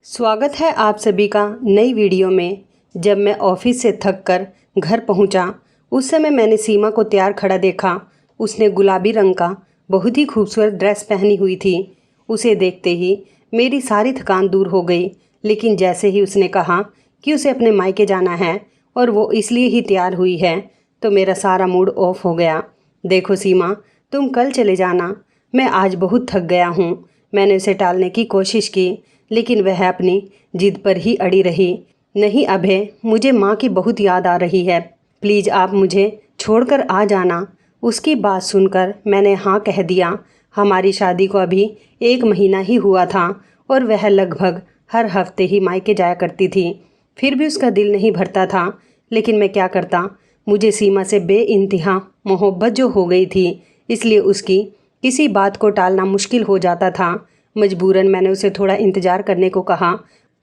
स्वागत है आप सभी का नई वीडियो में। जब मैं ऑफिस से थक कर घर पहुंचा, उस समय मैंने सीमा को तैयार खड़ा देखा। उसने गुलाबी रंग का बहुत ही खूबसूरत ड्रेस पहनी हुई थी। उसे देखते ही मेरी सारी थकान दूर हो गई। लेकिन जैसे ही उसने कहा कि उसे अपने मायके जाना है और वो इसलिए ही तैयार हुई है, तो मेरा सारा मूड ऑफ हो गया। देखो सीमा, तुम कल चले जाना, मैं आज बहुत थक गया हूँ। मैंने उसे टालने की कोशिश की, लेकिन वह अपनी जिद पर ही अड़ी रही। नहीं अभय, मुझे माँ की बहुत याद आ रही है, प्लीज़ आप मुझे छोड़कर आ जाना। उसकी बात सुनकर मैंने हाँ कह दिया। हमारी शादी को अभी 1 महीना ही हुआ था और वह लगभग हर हफ्ते ही मायके जाया करती थी। फिर भी उसका दिल नहीं भरता था। लेकिन मैं क्या करता, मुझे सीमा से बेइंतहा मोहब्बत जो हो गई थी, इसलिए उसकी किसी बात को टालना मुश्किल हो जाता था। मजबूरन मैंने उसे थोड़ा इंतज़ार करने को कहा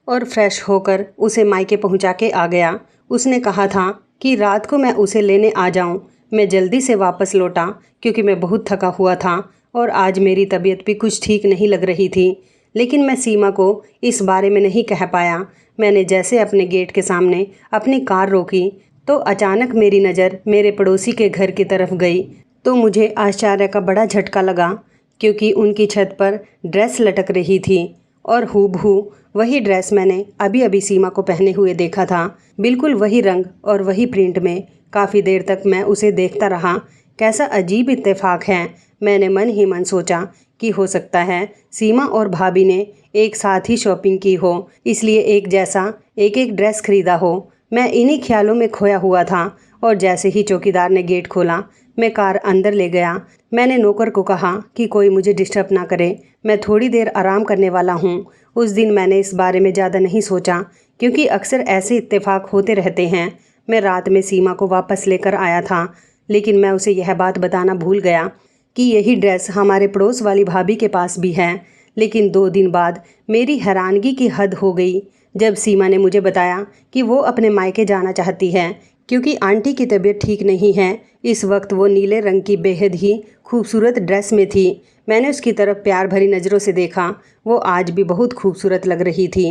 और फ्रेश होकर उसे मायके पहुंचा के आ गया। उसने कहा था कि रात को मैं उसे लेने आ जाऊं। मैं जल्दी से वापस लौटा क्योंकि मैं बहुत थका हुआ था और आज मेरी तबीयत भी कुछ ठीक नहीं लग रही थी। लेकिन मैं सीमा को इस बारे में नहीं कह पाया। मैंने जैसे अपने गेट के सामने अपनी कार रोकी तो अचानक मेरी नज़र मेरे पड़ोसी के घर की तरफ गई। तो मुझे आश्चर्य का बड़ा झटका लगा क्योंकि उनकी छत पर ड्रेस लटक रही थी और हूबहू वही ड्रेस मैंने अभी अभी सीमा को पहने हुए देखा था। बिल्कुल वही रंग और वही प्रिंट में। काफ़ी देर तक मैं उसे देखता रहा। कैसा अजीब इत्तेफाक है। मैंने मन ही मन सोचा कि हो सकता है सीमा और भाभी ने एक साथ ही शॉपिंग की हो, इसलिए एक जैसा एक एक ड्रेस खरीदा हो। मैं इन्हीं ख्यालों में खोया हुआ था और जैसे ही चौकीदार ने गेट खोला, मैं कार अंदर ले गया। मैंने नौकर को कहा कि कोई मुझे डिस्टर्ब ना करे, मैं थोड़ी देर आराम करने वाला हूँ। उस दिन मैंने इस बारे में ज़्यादा नहीं सोचा क्योंकि अक्सर ऐसे इत्तेफाक होते रहते हैं। मैं रात में सीमा को वापस लेकर आया था, लेकिन मैं उसे यह बात बताना भूल गया कि यही ड्रेस हमारे पड़ोस वाली भाभी के पास भी है। लेकिन 2 दिन बाद मेरी हैरानगी की हद हो गई जब सीमा ने मुझे बताया कि वो अपने मायके जाना चाहती है क्योंकि आंटी की तबीयत ठीक नहीं है। इस वक्त वो नीले रंग की बेहद ही खूबसूरत ड्रेस में थी। मैंने उसकी तरफ प्यार भरी नज़रों से देखा। वो आज भी बहुत खूबसूरत लग रही थी।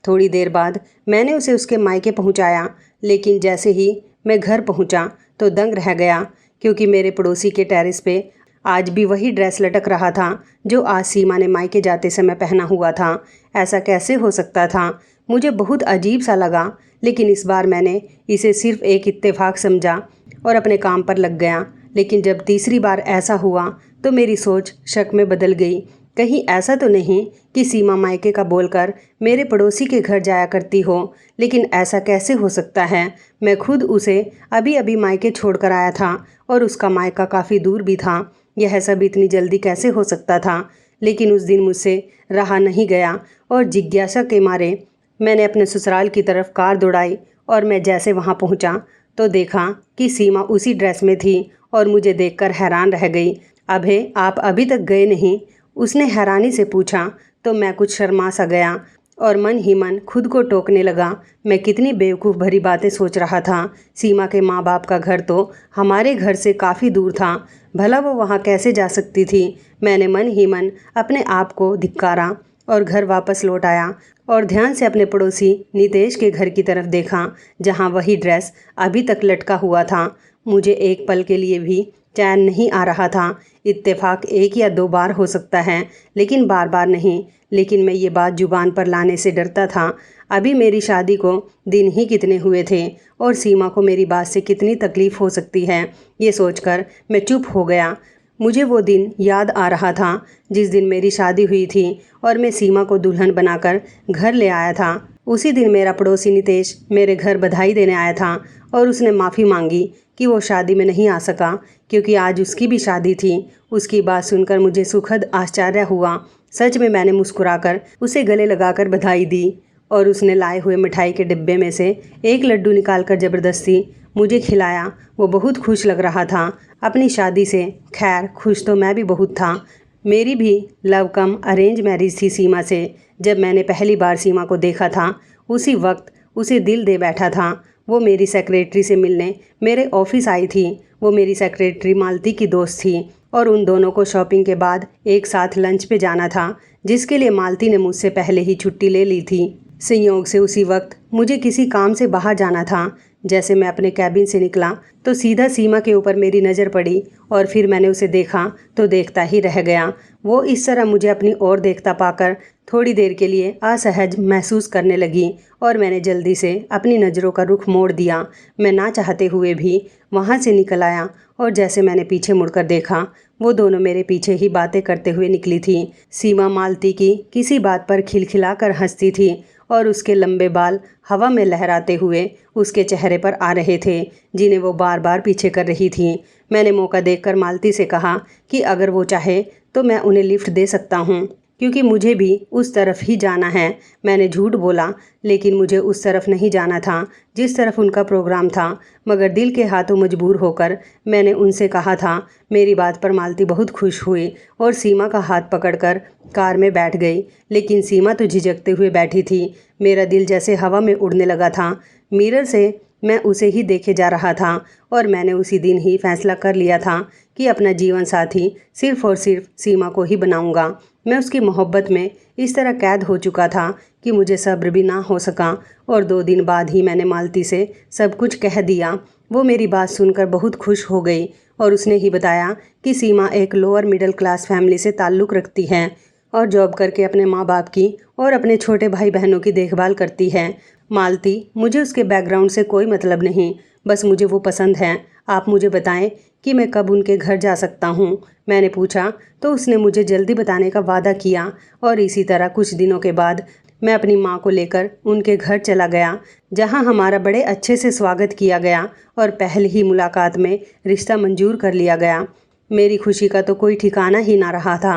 थोड़ी देर बाद मैंने उसे उसके मायके पहुंचाया, लेकिन जैसे ही मैं घर पहुंचा तो दंग रह गया क्योंकि मेरे पड़ोसी के टेरेस पे आज भी वही ड्रेस लटक रहा था जो आज सीमा ने मायके जाते समय पहना हुआ था। ऐसा कैसे हो सकता था? मुझे बहुत अजीब सा लगा, लेकिन इस बार मैंने इसे सिर्फ एक इत्तेफाक समझा और अपने काम पर लग गया। लेकिन जब तीसरी बार ऐसा हुआ तो मेरी सोच शक में बदल गई। कहीं ऐसा तो नहीं कि सीमा मायके का बोलकर मेरे पड़ोसी के घर जाया करती हो। लेकिन ऐसा कैसे हो सकता है? मैं खुद उसे अभी अभी मायके छोड़कर आया था और उसका मायका काफ़ी दूर भी था। यह सब इतनी जल्दी कैसे हो सकता था? लेकिन उस दिन मुझसे रहा नहीं गया और जिज्ञासा के मारे मैंने अपने ससुराल की तरफ कार दौड़ाई और मैं जैसे वहाँ पहुँचा तो देखा कि सीमा उसी ड्रेस में थी और मुझे देखकर हैरान रह गई। अभय, आप अभी तक गए नहीं? उसने हैरानी से पूछा। तो मैं कुछ शर्मा सा गया और मन ही मन खुद को टोकने लगा। मैं कितनी बेवकूफ़ भरी बातें सोच रहा था। सीमा के माँ बाप का घर तो हमारे घर से काफ़ी दूर था, भला वो वहाँ कैसे जा सकती थी? मैंने मन ही मन अपने आप को धिक्कारा और घर वापस लौट आया और ध्यान से अपने पड़ोसी नितेश के घर की तरफ देखा, जहाँ वही ड्रेस अभी तक लटका हुआ था। मुझे एक पल के लिए भी चैन नहीं आ रहा था। इत्तेफाक 1 या 2 बार हो सकता है, लेकिन बार बार नहीं। लेकिन मैं ये बात जुबान पर लाने से डरता था। अभी मेरी शादी को दिन ही कितने हुए थे और सीमा को मेरी बात से कितनी तकलीफ़ हो सकती है, ये सोचकर मैं चुप हो गया। मुझे वो दिन याद आ रहा था जिस दिन मेरी शादी हुई थी और मैं सीमा को दुल्हन बनाकर घर ले आया था। उसी दिन मेरा पड़ोसी नितेश मेरे घर बधाई देने आया था और उसने माफ़ी मांगी कि वो शादी में नहीं आ सका क्योंकि आज उसकी भी शादी थी। उसकी बात सुनकर मुझे सुखद आश्चर्य हुआ। सच में मैंने मुस्कुराकर उसे गले लगाकर बधाई दी और उसने लाए हुए मिठाई के डिब्बे में से एक लड्डू निकालकर ज़बरदस्ती मुझे खिलाया। वो बहुत खुश लग रहा था अपनी शादी से। खैर, खुश तो मैं भी बहुत था। मेरी भी लव कम अरेंज मैरिज थी सीमा से। जब मैंने पहली बार सीमा को देखा था, उसी वक्त उसे दिल दे बैठा था। वो मेरी सेक्रेटरी से मिलने मेरे ऑफिस आई थी। वो मेरी सेक्रेटरी मालती की दोस्त थी और उन दोनों को शॉपिंग के बाद एक साथ लंच पे जाना था, जिसके लिए मालती ने मुझसे पहले ही छुट्टी ले ली थी। संयोग से उसी वक्त मुझे किसी काम से बाहर जाना था। जैसे मैं अपने कैबिन से निकला तो सीधा सीमा के ऊपर मेरी नज़र पड़ी और फिर मैंने उसे देखा तो देखता ही रह गया। वो इस तरह मुझे अपनी ओर देखता पाकर थोड़ी देर के लिए असहज महसूस करने लगी और मैंने जल्दी से अपनी नज़रों का रुख मोड़ दिया। मैं ना चाहते हुए भी वहाँ से निकल आया और जैसे मैंने पीछे मुड़कर देखा, वो दोनों मेरे पीछे ही बातें करते हुए निकली थी। सीमा मालती की किसी बात पर खिलखिलाकर हंसती थी और उसके लंबे बाल हवा में लहराते हुए उसके चेहरे पर आ रहे थे, जिन्हें वो बार बार पीछे कर रही थी। मैंने मौका देखकर मालती से कहा कि अगर वो चाहे तो मैं उन्हें लिफ्ट दे सकता हूँ, क्योंकि मुझे भी उस तरफ ही जाना है। मैंने झूठ बोला, लेकिन मुझे उस तरफ नहीं जाना था जिस तरफ उनका प्रोग्राम था, मगर दिल के हाथों मजबूर होकर मैंने उनसे कहा था। मेरी बात पर मालती बहुत खुश हुई और सीमा का हाथ पकड़कर कार में बैठ गई, लेकिन सीमा तो झिझकते हुए बैठी थी। मेरा दिल जैसे हवा में उड़ने लगा था। मिरर से मैं उसे ही देखे जा रहा था और मैंने उसी दिन ही फैसला कर लिया था कि अपना जीवन साथी सिर्फ और सिर्फ सीमा को ही बनाऊंगा। मैं उसकी मोहब्बत में इस तरह कैद हो चुका था कि मुझे सब्र भी ना हो सका और 2 दिन बाद ही मैंने मालती से सब कुछ कह दिया। वो मेरी बात सुनकर बहुत खुश हो गई और उसने ही बताया कि सीमा एक लोअर मिडिल क्लास फैमिली से ताल्लुक़ रखती है और जॉब करके अपने माँ बाप की और अपने छोटे भाई बहनों की देखभाल करती है। मालती, मुझे उसके बैकग्राउंड से कोई मतलब नहीं, बस मुझे वो पसंद है। आप मुझे बताएं कि मैं कब उनके घर जा सकता हूँ। मैंने पूछा तो उसने मुझे जल्दी बताने का वादा किया और इसी तरह कुछ दिनों के बाद मैं अपनी माँ को लेकर उनके घर चला गया, जहाँ हमारा बड़े अच्छे से स्वागत किया गया और पहली ही मुलाकात में रिश्ता मंजूर कर लिया गया। मेरी खुशी का तो कोई ठिकाना ही ना रहा था।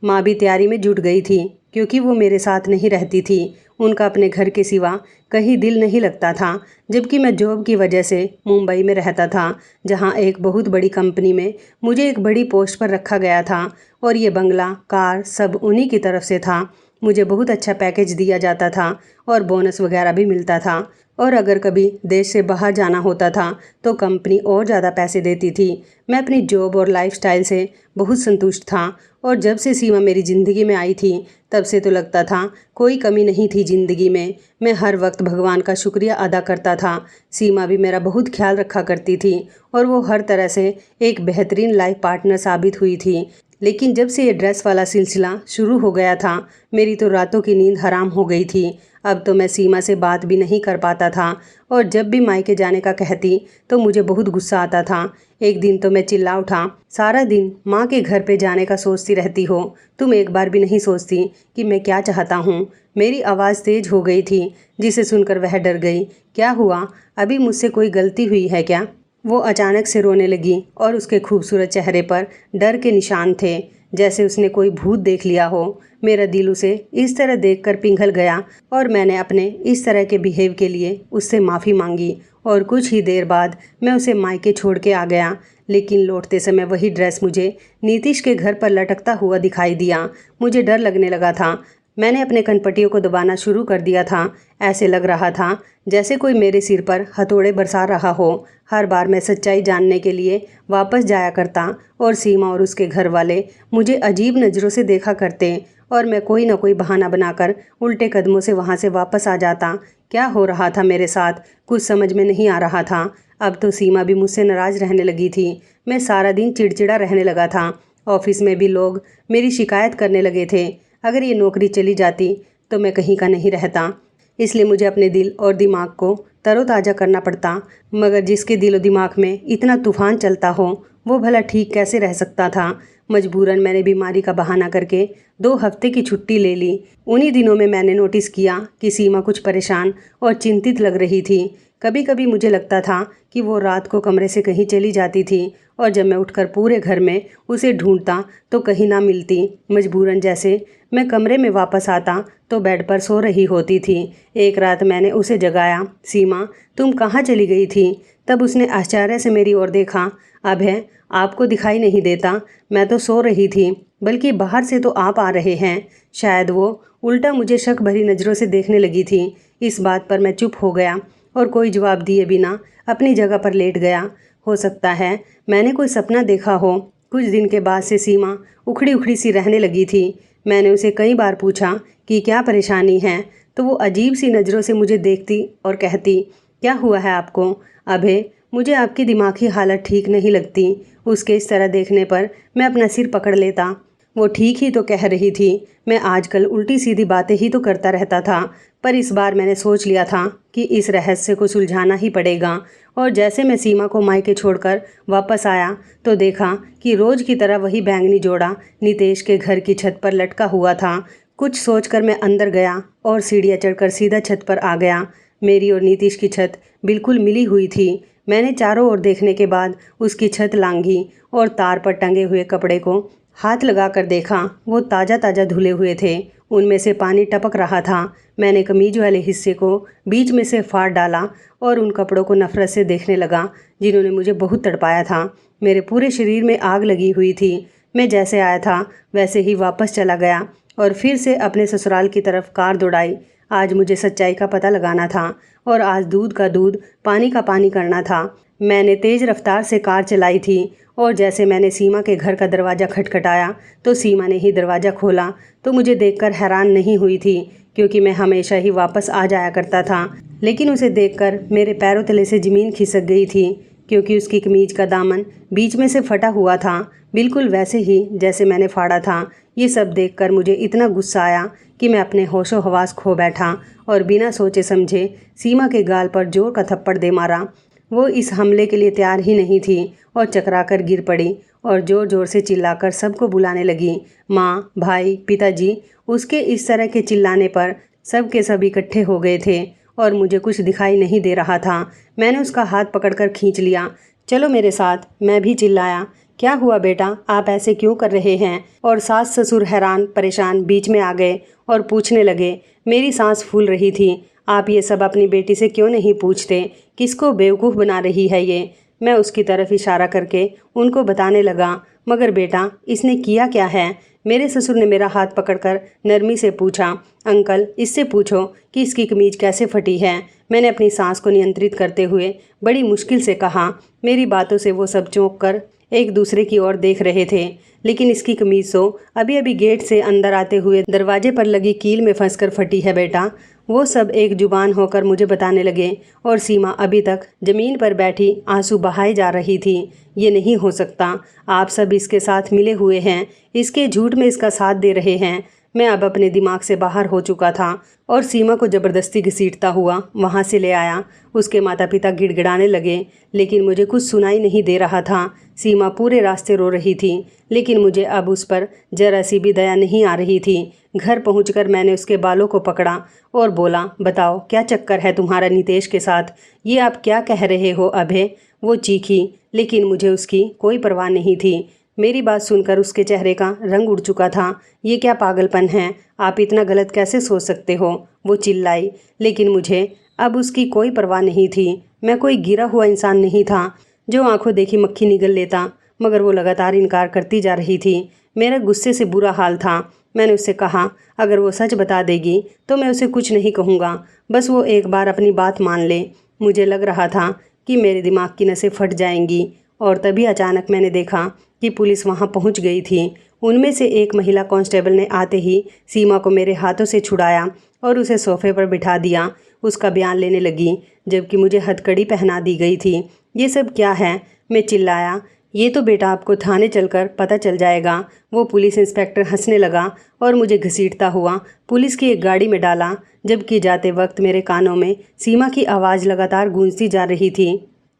माँ भी तैयारी में जुट गई थी, क्योंकि वो मेरे साथ नहीं रहती थी। उनका अपने घर के सिवा कहीं दिल नहीं लगता था, जबकि मैं जॉब की वजह से मुंबई में रहता था, जहां एक बहुत बड़ी कंपनी में मुझे एक बड़ी पोस्ट पर रखा गया था और ये बंगला, कार सब उन्हीं की तरफ से था। मुझे बहुत अच्छा पैकेज दिया जाता था और बोनस वगैरह भी मिलता था और अगर कभी देश से बाहर जाना होता था तो कंपनी और ज़्यादा पैसे देती थी। मैं अपनी जॉब और लाइफस्टाइल से बहुत संतुष्ट था और जब से सीमा मेरी ज़िंदगी में आई थी तब से तो लगता था कोई कमी नहीं थी ज़िंदगी में। मैं हर वक्त भगवान का शुक्रिया अदा करता था। सीमा भी मेरा बहुत ख्याल रखा करती थी और वो हर तरह से एक बेहतरीन लाइफ पार्टनर साबित हुई थी। लेकिन जब से ये ड्रेस वाला सिलसिला शुरू हो गया था, मेरी तो रातों की नींद हराम हो गई थी। अब तो मैं सीमा से बात भी नहीं कर पाता था और जब भी मायके जाने का कहती तो मुझे बहुत गुस्सा आता था। एक दिन तो मैं चिल्ला उठा, सारा दिन माँ के घर पे जाने का सोचती रहती हो, तुम एक बार भी नहीं सोचती कि मैं क्या चाहता हूँ। मेरी आवाज़ तेज हो गई थी, जिसे सुनकर वह डर गई। क्या हुआ, अभी मुझसे कोई गलती हुई है क्या? वो अचानक से रोने लगी और उसके खूबसूरत चेहरे पर डर के निशान थे, जैसे उसने कोई भूत देख लिया हो। मेरा दिल उसे इस तरह देखकर पिघल गया और मैंने अपने इस तरह के बिहेव के लिए उससे माफ़ी मांगी और कुछ ही देर बाद मैं उसे मायके छोड़ के आ गया। लेकिन लौटते समय वही ड्रेस मुझे नीतीश के घर पर लटकता हुआ दिखाई दिया। मुझे डर लगने लगा था। मैंने अपने कनपटियों को दबाना शुरू कर दिया था। ऐसे लग रहा था जैसे कोई मेरे सिर पर हथौड़े बरसा रहा हो। हर बार मैं सच्चाई जानने के लिए वापस जाया करता और सीमा और उसके घर वाले मुझे अजीब नज़रों से देखा करते और मैं कोई ना कोई बहाना बनाकर उल्टे कदमों से वहाँ से वापस आ जाता। क्या हो रहा था मेरे साथ, कुछ समझ में नहीं आ रहा था। अब तो सीमा भी मुझसे नाराज़ रहने लगी थी। मैं सारा दिन चिड़चिड़ा रहने लगा था। ऑफिस में भी लोग मेरी शिकायत करने लगे थे। अगर ये नौकरी चली जाती तो मैं कहीं का नहीं रहता, इसलिए मुझे अपने दिल और दिमाग को तरोताज़ा करना पड़ता। मगर जिसके दिल और दिमाग में इतना तूफान चलता हो, वो भला ठीक कैसे रह सकता था। मजबूरन मैंने बीमारी का बहाना करके 2 हफ्ते की छुट्टी ले ली। उन्हीं दिनों में मैंने नोटिस किया कि सीमा कुछ परेशान और चिंतित लग रही थी। कभी कभी मुझे लगता था कि वो रात को कमरे से कहीं चली जाती थी और जब मैं उठकर पूरे घर में उसे ढूंढता तो कहीं ना मिलती। मजबूरन जैसे मैं कमरे में वापस आता तो बेड पर सो रही होती थी। एक रात मैंने उसे जगाया, सीमा तुम कहाँ चली गई थी? तब उसने आश्चर्य से मेरी ओर देखा। अभय, आपको दिखाई नहीं देता? मैं तो सो रही थी, बल्कि बाहर से तो आप आ रहे हैं। शायद वो उल्टा मुझे शक भरी नज़रों से देखने लगी थी। इस बात पर मैं चुप हो गया और कोई जवाब दिए बिना अपनी जगह पर लेट गया। हो सकता है मैंने कोई सपना देखा हो, कुछ दिन के बाद से सीमा उखड़ी उखड़ी सी रहने लगी थी। मैंने उसे कई बार पूछा कि क्या परेशानी है, तो वो अजीब सी नज़रों से मुझे देखती और कहती, क्या हुआ है आपको? अभय, मुझे आपकी दिमागी हालत ठीक नहीं लगती। उसके इस तरह देखने पर मैं अपना सिर पकड़ लेता। वो ठीक ही तो कह रही थी। मैं आजकल उल्टी सीधी बातें ही तो करता रहता था, पर इस बार मैंने सोच लिया था कि इस रहस्य को सुलझाना ही पड़ेगा। और जैसे मैं सीमा को मायके छोड़कर वापस आया तो देखा कि रोज़ की तरह वही बैंगनी जोड़ा नितेश के घर की छत पर लटका हुआ था। कुछ सोचकर मैं अंदर गया और सीढ़ियाँ चढ़कर सीधा छत पर आ गया। मेरी और नीतीश की छत बिल्कुल मिली हुई थी। मैंने चारों ओर देखने के बाद उसकी छत लांघी और तार पर टंगे हुए कपड़े को हाथ लगाकर देखा। वो ताज़ा ताज़ा धुले हुए थे, उनमें से पानी टपक रहा था। मैंने कमीज वाले हिस्से को बीच में से फाड़ डाला और उन कपड़ों को नफरत से देखने लगा जिन्होंने मुझे बहुत तड़पाया था। मेरे पूरे शरीर में आग लगी हुई थी। मैं जैसे आया था वैसे ही वापस चला गया और फिर से अपने ससुराल की तरफ कार दौड़ाई। आज मुझे सच्चाई का पता लगाना था और आज दूध का दूध पानी का पानी करना था। मैंने तेज़ रफ्तार से कार चलाई थी और जैसे मैंने सीमा के घर का दरवाज़ा खटखटाया तो सीमा ने ही दरवाज़ा खोला। तो मुझे देखकर हैरान नहीं हुई थी, क्योंकि मैं हमेशा ही वापस आ जाया करता था। लेकिन उसे देखकर मेरे पैरों तले से ज़मीन खिसक गई थी, क्योंकि उसकी कमीज का दामन बीच में से फटा हुआ था, बिल्कुल वैसे ही जैसे मैंने फाड़ा था। ये सब देखकर मुझे इतना गुस्सा आया कि मैं अपने होशो हवास खो बैठा और बिना सोचे समझे सीमा के गाल पर जोर का थप्पड़ दे मारा। वो इस हमले के लिए तैयार ही नहीं थी और चकराकर गिर पड़ी और ज़ोर ज़ोर से चिल्लाकर सबको बुलाने लगी। माँ, भाई, पिताजी। उसके इस तरह के चिल्लाने पर सब के सब इकट्ठे हो गए थे और मुझे कुछ दिखाई नहीं दे रहा था। मैंने उसका हाथ पकड़कर खींच लिया। चलो मेरे साथ, मैं भी चिल्लाया। क्या हुआ बेटा, आप ऐसे क्यों कर रहे हैं? और सास ससुर हैरान परेशान बीच में आ गए और पूछने लगे। मेरी सांस फूल रही थी। आप ये सब अपनी बेटी से क्यों नहीं पूछते? किसको बेवकूफ़ बना रही है ये? मैं उसकी तरफ इशारा करके उनको बताने लगा। मगर बेटा, इसने किया क्या है? मेरे ससुर ने मेरा हाथ पकड़कर नरमी से पूछा। अंकल, इससे पूछो कि इसकी कमीज कैसे फटी है। मैंने अपनी सांस को नियंत्रित करते हुए बड़ी मुश्किल से कहा। मेरी बातों से वो सब चौंक कर एक दूसरे की ओर देख रहे थे। लेकिन इसकी कमीज तो अभी अभी गेट से अंदर आते हुए दरवाजे पर लगी कील में फंसकर फटी है बेटा। वो सब एक जुबान होकर मुझे बताने लगे और सीमा अभी तक ज़मीन पर बैठी आंसू बहाए जा रही थी। ये नहीं हो सकता, आप सब इसके साथ मिले हुए हैं, इसके झूठ में इसका साथ दे रहे हैं। मैं अब अपने दिमाग से बाहर हो चुका था और सीमा को ज़बरदस्ती घसीटता हुआ वहाँ से ले आया। उसके माता पिता गिड़गिड़ाने लगे, लेकिन मुझे कुछ सुनाई नहीं दे रहा था। सीमा पूरे रास्ते रो रही थी, लेकिन मुझे अब उस पर जरा सी भी दया नहीं आ रही थी। घर पहुंचकर मैंने उसके बालों को पकड़ा और बोला, बताओ क्या चक्कर है तुम्हारा नितेश के साथ? ये आप क्या कह रहे हो अभय? वो चीखी, लेकिन मुझे उसकी कोई परवाह नहीं थी। मेरी बात सुनकर उसके चेहरे का रंग उड़ चुका था। ये क्या पागलपन है? आप इतना गलत कैसे सोच सकते हो? वो चिल्लाई, लेकिन मुझे अब उसकी कोई परवाह नहीं थी। मैं कोई गिरा हुआ इंसान नहीं था जो आंखों देखी मक्खी निगल लेता, मगर वो लगातार इनकार करती जा रही थी। मेरा गुस्से से बुरा हाल था। मैंने उससे कहा, अगर वो सच बता देगी तो मैं उसे कुछ नहीं कहूँगा, बस वो एक बार अपनी बात मान ले। मुझे लग रहा था कि मेरे दिमाग की नसें फट जाएंगी और तभी अचानक मैंने देखा कि पुलिस वहाँ पहुँच गई थी। उनमें से एक महिला कांस्टेबल ने आते ही सीमा को मेरे हाथों से छुड़ाया और उसे सोफे पर बिठा दिया। उसका बयान लेने लगी, जबकि मुझे हथकड़ी पहना दी गई थी। ये सब क्या है? मैं चिल्लाया। ये तो बेटा आपको थाने चलकर पता चल जाएगा। वो पुलिस इंस्पेक्टर हंसने लगा और मुझे घसीटता हुआ पुलिस की एक गाड़ी में डाला, जबकि जाते वक्त मेरे कानों में सीमा की आवाज़ लगातार गूंजती जा रही थी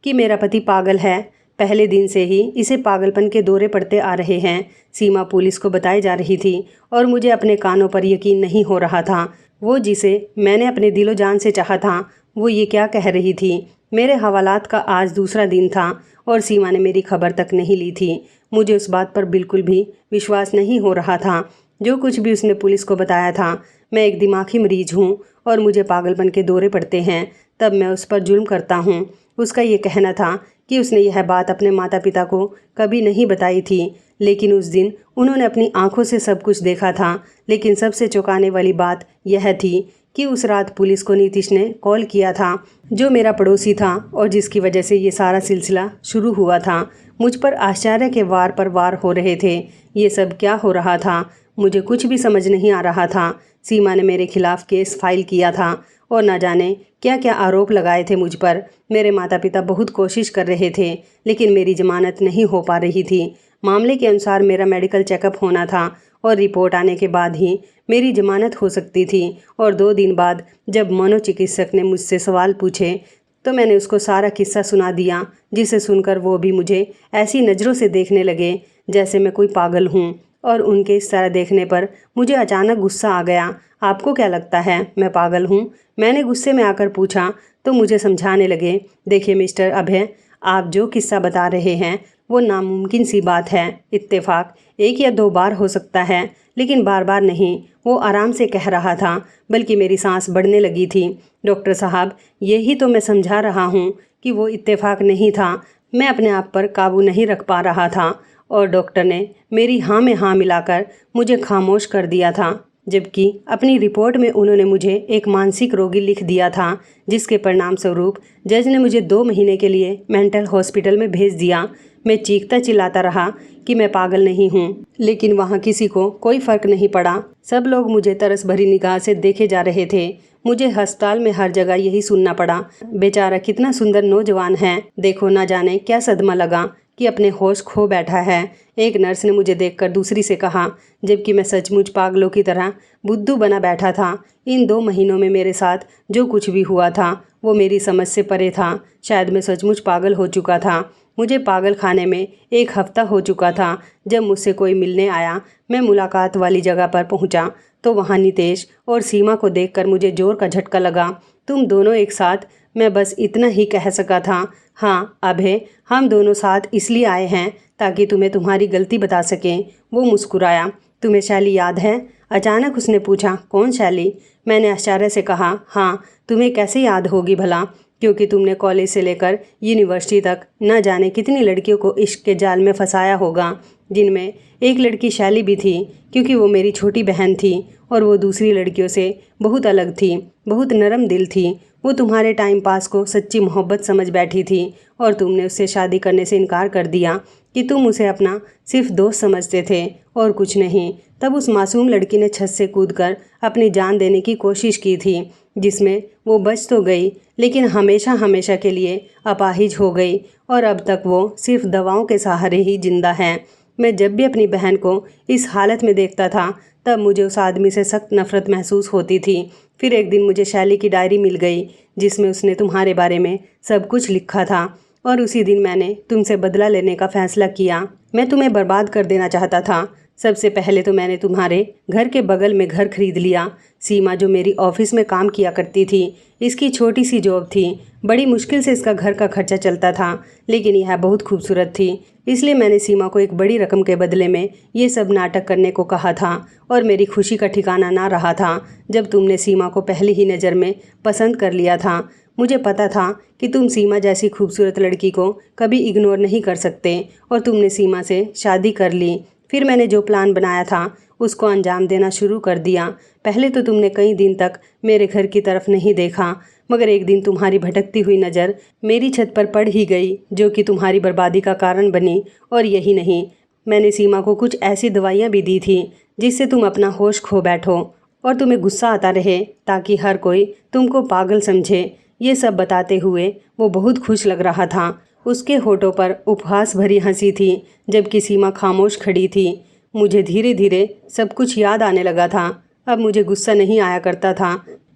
कि मेरा पति पागल है। पहले दिन से ही इसे पागलपन के दौरे पड़ते आ रहे हैं। सीमा पुलिस को बताई जा रही थी और मुझे अपने कानों पर यकीन नहीं हो रहा था। वो जिसे मैंने अपने दिलो जान से चाहा था, वो ये क्या कह रही थी? मेरे हवालात का आज दूसरा दिन था और सीमा ने मेरी खबर तक नहीं ली थी। मुझे उस बात पर बिल्कुल भी विश्वास नहीं हो रहा था जो कुछ भी उसने पुलिस को बताया था। मैं एक दिमागी मरीज हूँ और मुझे पागलपन के दौरे पड़ते हैं, तब मैं उस पर जुल्म करता हूँ। उसका ये कहना था कि उसने यह बात अपने माता पिता को कभी नहीं बताई थी, लेकिन उस दिन उन्होंने अपनी आंखों से सब कुछ देखा था। लेकिन सबसे चौंकाने वाली बात यह थी कि उस रात पुलिस को नीतीश ने कॉल किया था, जो मेरा पड़ोसी था और जिसकी वजह से ये सारा सिलसिला शुरू हुआ था। मुझ पर आश्चर्य के वार पर वार हो रहे थे। ये सब क्या हो रहा था? मुझे कुछ भी समझ नहीं आ रहा था। सीमा ने मेरे खिलाफ केस फाइल किया था और न जाने क्या क्या आरोप लगाए थे मुझ पर। मेरे माता पिता बहुत कोशिश कर रहे थे, लेकिन मेरी जमानत नहीं हो पा रही थी। मामले के अनुसार मेरा मेडिकल चेकअप होना था और रिपोर्ट आने के बाद ही मेरी जमानत हो सकती थी। और 2 दिन बाद जब मनोचिकित्सक ने मुझसे सवाल पूछे तो मैंने उसको सारा किस्सा सुना दिया, जिसे सुनकर वो भी मुझे ऐसी नज़रों से देखने लगे जैसे मैं कोई पागल हूँ। और उनके इस तरह देखने पर मुझे अचानक गुस्सा आ गया। आपको क्या लगता है मैं पागल हूँ? मैंने गुस्से में आकर पूछा तो मुझे समझाने लगे, देखिए मिस्टर अभय, आप जो किस्सा बता रहे हैं वो नामुमकिन सी बात है। इत्तेफाक 1 या 2 बार हो सकता है, लेकिन बार बार नहीं। वो आराम से कह रहा था, बल्कि मेरी सांस बढ़ने लगी थी। डॉक्टर साहब, यही तो मैं समझा रहा हूँ कि वो इत्तेफाक नहीं था। मैं अपने आप पर काबू नहीं रख पा रहा था और डॉक्टर ने मेरी हाँ में हाँ मिलाकर मुझे खामोश कर दिया था, जबकि अपनी रिपोर्ट में उन्होंने मुझे एक मानसिक रोगी लिख दिया था, जिसके परिणाम स्वरूप जज ने मुझे 2 महीने के लिए मेंटल हॉस्पिटल में भेज दिया। मैं चीखता चिल्लाता रहा कि मैं पागल नहीं हूँ, लेकिन वहाँ किसी को कोई फर्क नहीं पड़ा। सब लोग मुझे तरस भरी निगाह से देखे जा रहे थे। मुझे अस्पताल में हर जगह यही सुनना पड़ा, बेचारा कितना सुंदर नौजवान है, देखो ना जाने क्या सदमा लगा कि अपने होश खो बैठा है। एक नर्स ने मुझे देखकर दूसरी से कहा, जबकि मैं सचमुच पागलों की तरह बुद्धू बना बैठा था। इन 2 महीनों में मेरे साथ जो कुछ भी हुआ था वो मेरी समझ से परे था। शायद मैं सचमुच पागल हो चुका था। मुझे पागल खाने में 1 हफ्ता हो चुका था। जब मुझसे कोई मिलने आया, मैं मुलाकात वाली जगह पर पहुंचा तो वहां नितेश और सीमा को देखकर मुझे जोर का झटका लगा। तुम दोनों एक साथ? मैं बस इतना ही कह सका था। हाँ अभय, हम दोनों साथ इसलिए आए हैं ताकि तुम्हें तुम्हारी गलती बता सकें। वो मुस्कुराया। तुम्हें शैली याद है? अचानक उसने पूछा। कौन शैली? मैंने आश्चर्य से कहा, हाँ, तुम्हें कैसे याद होगी भला, क्योंकि तुमने कॉलेज से लेकर यूनिवर्सिटी तक न जाने कितनी लड़कियों को इश्क के जाल में फंसाया होगा, जिनमें एक लड़की शैली भी थी, क्योंकि वो मेरी छोटी बहन थी और वो दूसरी लड़कियों से बहुत अलग थी, बहुत नरम दिल थी। वो तुम्हारे टाइम पास को सच्ची मोहब्बत समझ बैठी थी और तुमने उससे शादी करने से इनकार कर दिया कि तुम उसे अपना सिर्फ दोस्त समझते थे और कुछ नहीं। तब उस मासूम लड़की ने छत से कूदकर अपनी जान देने की कोशिश की थी, जिसमें वो बच तो गई, लेकिन हमेशा हमेशा के लिए अपाहिज हो गई और अब तक वो सिर्फ दवाओं के सहारे ही जिंदा है। मैं जब भी अपनी बहन को इस हालत में देखता था तब मुझे उस आदमी से सख्त नफरत महसूस होती थी। फिर एक दिन मुझे शैली की डायरी मिल गई, जिसमें उसने तुम्हारे बारे में सब कुछ लिखा था और उसी दिन मैंने तुमसे बदला लेने का फैसला किया। मैं तुम्हें बर्बाद कर देना चाहता था। सबसे पहले तो मैंने तुम्हारे घर के बगल में घर खरीद लिया। सीमा जो मेरी ऑफिस में काम किया करती थी, इसकी छोटी सी जॉब थी। बड़ी मुश्किल से इसका घर का खर्चा चलता था, लेकिन यह बहुत खूबसूरत थी, इसलिए मैंने सीमा को एक बड़ी रकम के बदले में ये सब नाटक करने को कहा था। और मेरी खुशी का ठिकाना ना रहा था जब तुमने सीमा को पहली ही नज़र में पसंद कर लिया था। मुझे पता था कि तुम सीमा जैसी खूबसूरत लड़की को कभी इग्नोर नहीं कर सकते और तुमने सीमा से शादी कर ली। फिर मैंने जो प्लान बनाया था उसको अंजाम देना शुरू कर दिया। पहले तो तुमने कई दिन तक मेरे घर की तरफ नहीं देखा, मगर एक दिन तुम्हारी भटकती हुई नज़र मेरी छत पर पड़ ही गई, जो कि तुम्हारी बर्बादी का कारण बनी। और यही नहीं, मैंने सीमा को कुछ ऐसी दवाइयाँ भी दी थी जिससे तुम अपना होश खो बैठो और तुम्हें गुस्सा आता रहे, ताकि हर कोई तुमको पागल समझे। ये सब बताते हुए वो बहुत खुश लग रहा था। उसके होठों पर उपहास भरी हंसी थी, जबकि सीमा खामोश खड़ी थी। मुझे धीरे धीरे सब कुछ याद आने लगा था। अब मुझे गुस्सा नहीं आया करता था,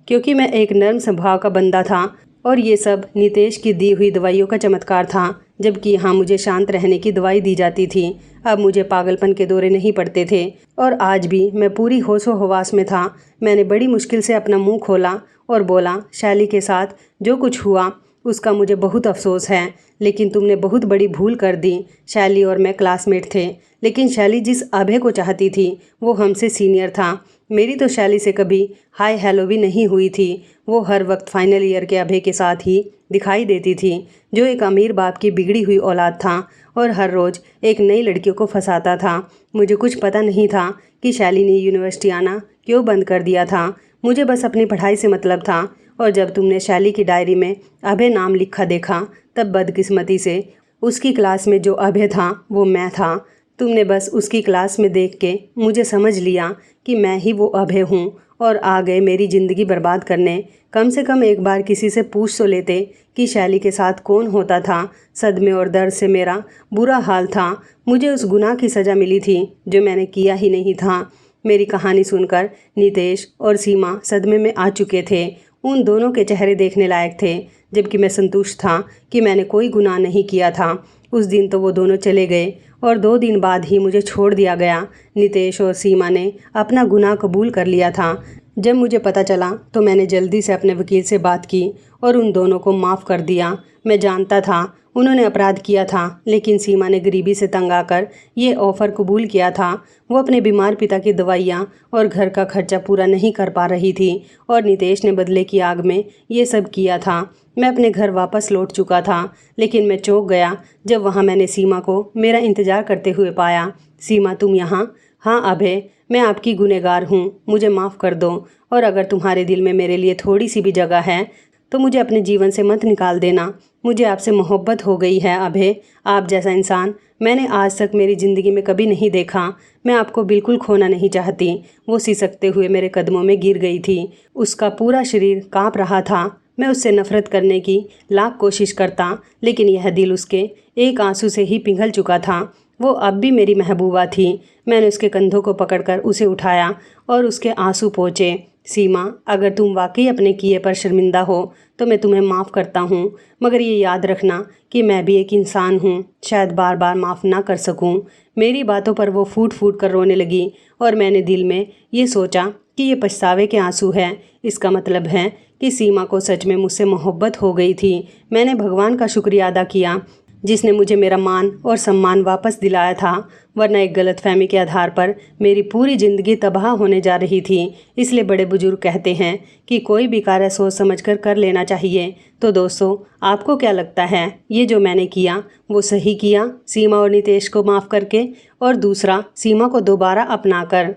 क्योंकि मैं एक नर्म स्वभाव का बंदा था और ये सब नितेश की दी हुई दवाइयों का चमत्कार था, जबकि यहाँ मुझे शांत रहने की दवाई दी जाती थी। अब मुझे पागलपन के दौरे नहीं पड़ते थे और आज भी मैं पूरी होशो हवास में था। मैंने बड़ी मुश्किल से अपना मुंह खोला और बोला, शैली के साथ जो कुछ हुआ उसका मुझे बहुत अफसोस है, लेकिन तुमने बहुत बड़ी भूल कर दी। शैली और मैं क्लासमेट थे, लेकिन शैली जिस अभय को चाहती थी वो हमसे सीनियर था। मेरी तो शैली से कभी हाय हेलो भी नहीं हुई थी। वो हर वक्त फाइनल ईयर के अभय के साथ ही दिखाई देती थी, जो एक अमीर बाप की बिगड़ी हुई औलाद था और हर रोज़ एक नई लड़कियों को फंसाता था। मुझे कुछ पता नहीं था कि शैली ने यूनिवर्सिटी आना क्यों बंद कर दिया था। मुझे बस अपनी पढ़ाई से मतलब था और जब तुमने शैली की डायरी में अभय नाम लिखा देखा, तब बदकिस्मती से उसकी क्लास में जो अभय था वो मैं था। तुमने बस उसकी क्लास में देख के मुझे समझ लिया कि मैं ही वो अभय हूँ और आ गए मेरी ज़िंदगी बर्बाद करने। कम से कम एक बार किसी से पूछ तो लेते कि शैली के साथ कौन होता था। सदमे और दर्द से मेरा बुरा हाल था। मुझे उस गुनाह की सज़ा मिली थी जो मैंने किया ही नहीं था। मेरी कहानी सुनकर नितेश और सीमा सदमे में आ चुके थे। उन दोनों के चेहरे देखने लायक थे, जबकि मैं संतुष्ट था कि मैंने कोई गुनाह नहीं किया था। उस दिन तो वो दोनों चले गए और 2 दिन बाद ही मुझे छोड़ दिया गया। नितेश और सीमा ने अपना गुनाह कबूल कर लिया था। जब मुझे पता चला तो मैंने जल्दी से अपने वकील से बात की और उन दोनों को माफ़ कर दिया। मैं जानता था उन्होंने अपराध किया था, लेकिन सीमा ने गरीबी से तंग आकर ये ऑफ़र कबूल किया था। वो अपने बीमार पिता की दवाइयाँ और घर का खर्चा पूरा नहीं कर पा रही थी और नितेश ने बदले की आग में ये सब किया था। मैं अपने घर वापस लौट चुका था, लेकिन मैं चौंक गया जब वहाँ मैंने सीमा को मेरा इंतज़ार करते हुए पाया। सीमा, तुम यहाँ? हाँ अभय, मैं आपकी गुनहगार हूँ, मुझे माफ़ कर दो। और अगर तुम्हारे दिल में मेरे लिए थोड़ी सी भी जगह है तो मुझे अपने जीवन से मत निकाल देना। मुझे आपसे मोहब्बत हो गई है अभय। आप जैसा इंसान मैंने आज तक मेरी ज़िंदगी में कभी नहीं देखा। मैं आपको बिल्कुल खोना नहीं चाहती। वो सिसकते हुए मेरे कदमों में गिर गई थी। उसका पूरा शरीर काँप रहा था। मैं उससे नफ़रत करने की लाख कोशिश करता, लेकिन यह दिल उसके एक आंसू से ही पिघल चुका था। वो अब भी मेरी महबूबा थी। मैंने उसके कंधों को पकड़कर उसे उठाया और उसके आंसू पोंछे। सीमा, अगर तुम वाकई अपने किए पर शर्मिंदा हो तो मैं तुम्हें माफ़ करता हूँ, मगर ये याद रखना कि मैं भी एक इंसान हूँ, शायद बार बार माफ़ ना कर सकूँ। मेरी बातों पर वो फूट फूट कर रोने लगी और मैंने दिल में ये सोचा कि ये पछतावे के आंसू हैं। इसका मतलब है कि सीमा को सच में मुझसे मोहब्बत हो गई थी। मैंने भगवान का शुक्रिया अदा किया जिसने मुझे मेरा मान और सम्मान वापस दिलाया था, वरना एक गलतफहमी के आधार पर मेरी पूरी ज़िंदगी तबाह होने जा रही थी। इसलिए बड़े बुजुर्ग कहते हैं कि कोई भी कार्य सोच समझकर कर लेना चाहिए। तो दोस्तों, आपको क्या लगता है ये जो मैंने किया वो सही किया, सीमा और नितेश को माफ़ करके, और दूसरा सीमा को दोबारा अपनाकर?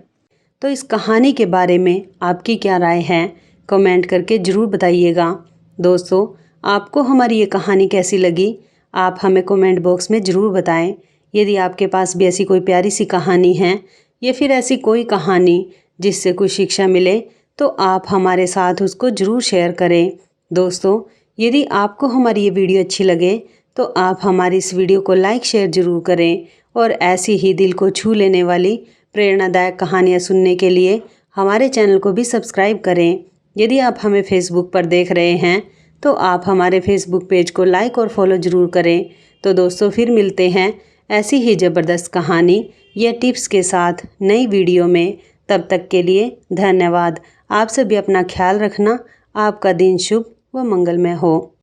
तो इस कहानी के बारे में आपकी क्या राय है, कमेंट करके ज़रूर बताइएगा। दोस्तों, आपको हमारी ये कहानी कैसी लगी आप हमें कमेंट बॉक्स में ज़रूर बताएं। यदि आपके पास भी ऐसी कोई प्यारी सी कहानी है या फिर ऐसी कोई कहानी जिससे कुछ शिक्षा मिले तो आप हमारे साथ उसको ज़रूर शेयर करें। दोस्तों, यदि आपको हमारी ये वीडियो अच्छी लगे तो आप हमारी इस वीडियो को लाइक शेयर ज़रूर करें और ऐसी ही दिल को छू लेने वाली प्रेरणादायक कहानियाँ सुनने के लिए हमारे चैनल को भी सब्सक्राइब करें। यदि आप हमें फेसबुक पर देख रहे हैं तो आप हमारे फेसबुक पेज को लाइक और फॉलो ज़रूर करें। तो दोस्तों, फिर मिलते हैं ऐसी ही ज़बरदस्त कहानी या टिप्स के साथ नई वीडियो में। तब तक के लिए धन्यवाद। आप सभी अपना ख्याल रखना। आपका दिन शुभ व मंगलमय हो।